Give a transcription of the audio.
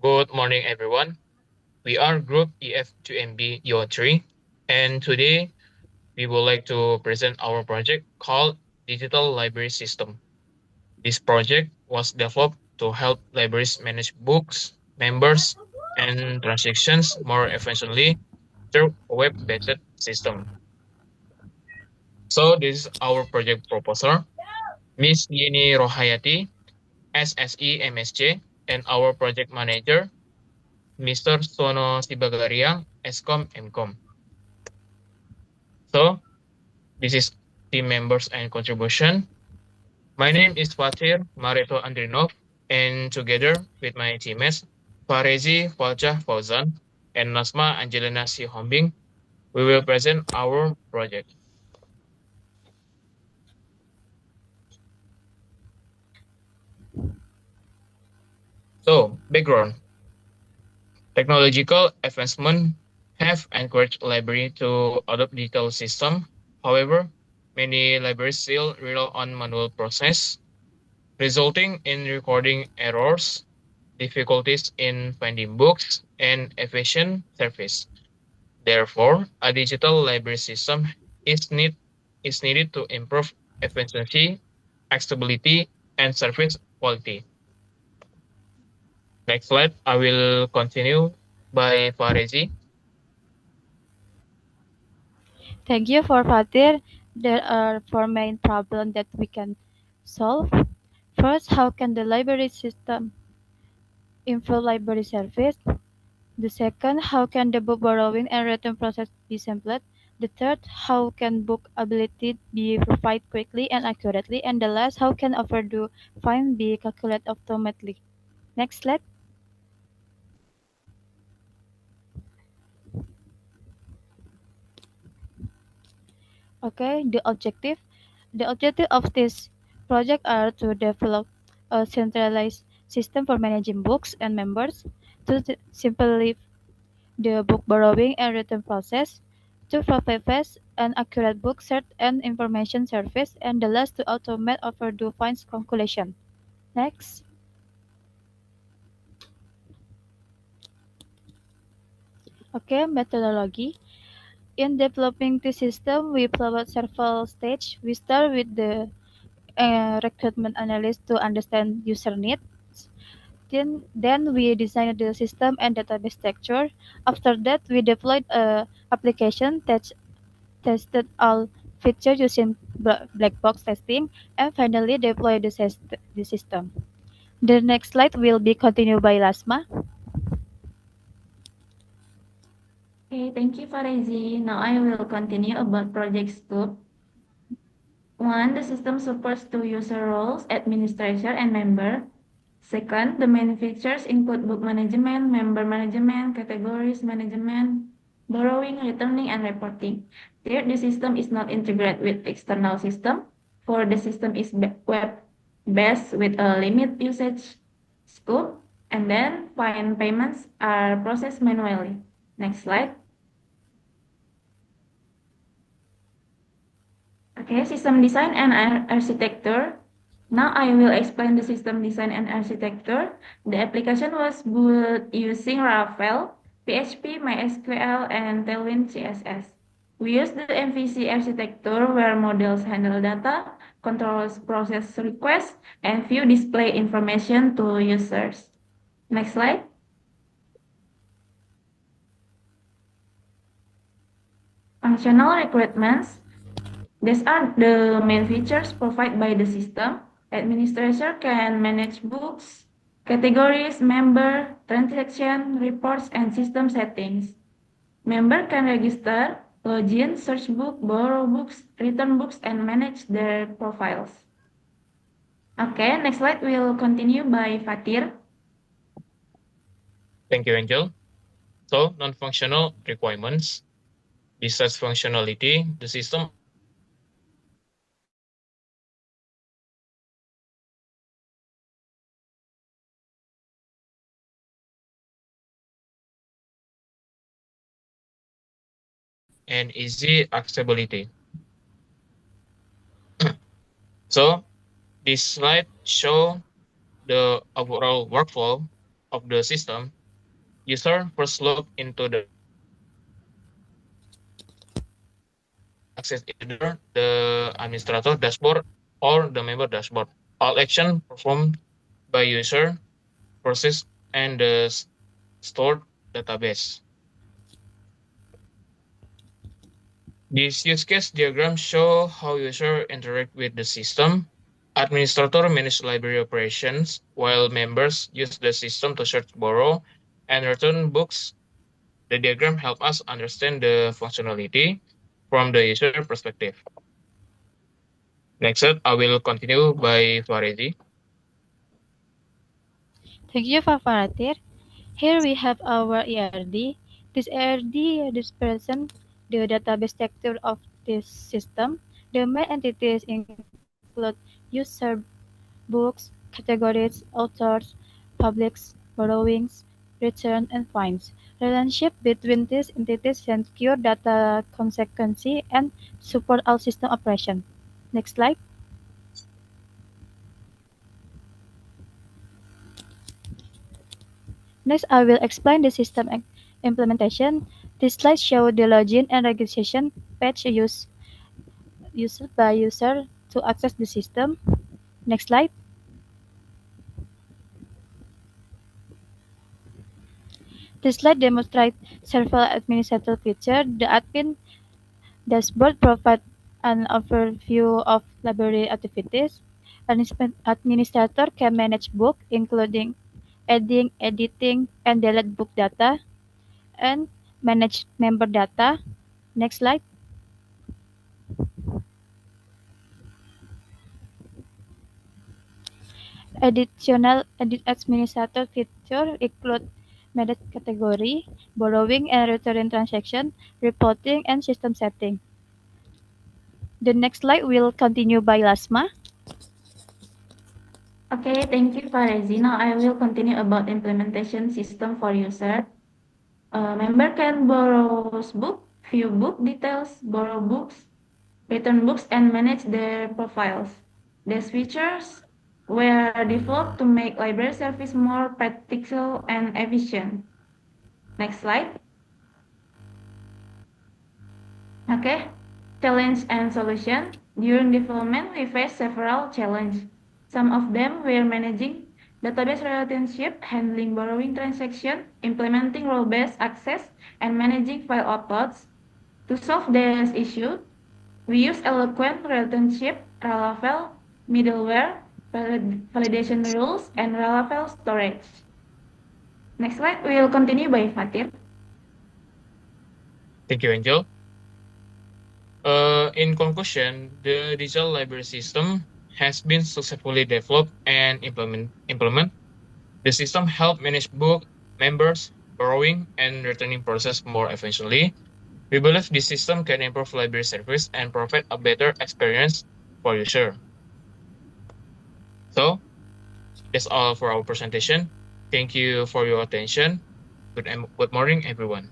Good morning, everyone. We are Group EF2MB Year 3, and today we would like to present our project called Digital Library System. This project was developed to help libraries manage books, members, and transactions more efficiently through a web-based system. So this is our project proposer, Miss Yeni Rohayati, SSE MSJ, and our project manager, Mr. Sono Sibagaria, SCOM MCOM. So this is team members and contribution. My name is Fatir Mareto Andrinov, and together with my teammates, Farezi Faljah Fauzan and Nasma Angelina Sihombing, we will present our project. So, background. Technological advancement have encouraged library to adopt digital system. However, many libraries still rely on manual process, resulting in recording errors, difficulties in finding books, and efficient service. Therefore, a digital library system is, need, is needed to improve efficiency, accessibility, and service quality. Next slide, I will continue by Farezi. Thank you for Fatir. There are four main problems that we can solve. First, how can the library system improve library service? The second, how can the book borrowing and return process be simplified? The third, how can book ability be provided quickly and accurately? And the last, how can overdue fine be calculated automatically? Next slide. Okay, the objective of this project are to develop a centralized system for managing books and members, to simplify the book borrowing and return process, to provide fast and accurate book search and information service, and the last to automate overdue fines calculation. Next. Okay, methodology. In developing the system, we provide several stages. We start with the recruitment analysis to understand user needs. Then we design the system and database structure. After that, we deployed a application that tested all features using black box testing, and finally deploy the system. The next slide will be continued by Lasma. Okay, thank you, Farezi. Now I will continue about project scope. One, the system supports two user roles, administrator and member. Second, the main features include book management, member management, categories management, borrowing, returning, and reporting. Third, the system is not integrated with external system. Fourth, the system is web-based with a limit usage scope. And then, fine payments are processed manually. Next slide. Okay, system design and architecture. Now I will explain the system design and architecture. The application was built using Laravel, PHP, MySQL, and Tailwind CSS. We use the MVC architecture where models handle data, controls process requests, and view display information to users. Next slide. Functional requirements. These are the main features provided by the system. Administrator can manage books, categories, member, transaction, reports, and system settings. Member can register, login, search book, borrow books, return books, and manage their profiles. Okay, next slide will continue by Fatir. Thank you, Angel. So, non-functional requirements. Besides functionality, the system and easy accessibility. So, this slide show the overall workflow of the system, user first log into the access either the administrator dashboard or the member dashboard. All action performed by user process and the stored database. These use case diagrams show how users interact with the system. Administrator manage library operations, while members use the system to search, borrow, and return books. The diagram help us understand the functionality from the user perspective. Next up, I will continue by Farezi. Thank you, Fafaratir. Here we have our ERD. This ERD represents the database structure of this system. The main entities include user books, categories, authors, publics, borrowings, return, and fines. Relationship between these entities ensure data consistency and support all system operation. Next slide. Next, I will explain the system implementation. This slide shows the login and registration page used by user to access the system. Next slide. This slide demonstrates several administrative features. The admin dashboard provides an overview of library activities. An administrator can manage book, including adding, editing, and delete book data, and manage member data. Next slide. Additional administrator features include manage category, borrowing and return transaction, reporting, and system setting. The next slide will continue by Lasma. Okay, thank you, Farezi. Now I will continue about implementation system for user. A member can borrow book, view book details, borrow books, return books, and manage their profiles. These features were developed to make library service more practical and efficient. Next slide. Okay, challenge and solution. During development, we faced several challenges. Some of them were managing database relationship, handling borrowing transaction, implementing role-based access, and managing file uploads. To solve this issue, we use Eloquent relationship, Laravel middleware, validation rules, and Laravel storage. Next slide, we will continue by Fatir. Thank you, Angel. In conclusion, the digital library system has been successfully developed and implement. The system help manage book, members, borrowing, and returning process more efficiently. We believe this system can improve library service and provide a better experience for user. So that's all for our presentation. Thank you for your attention. Good morning, everyone.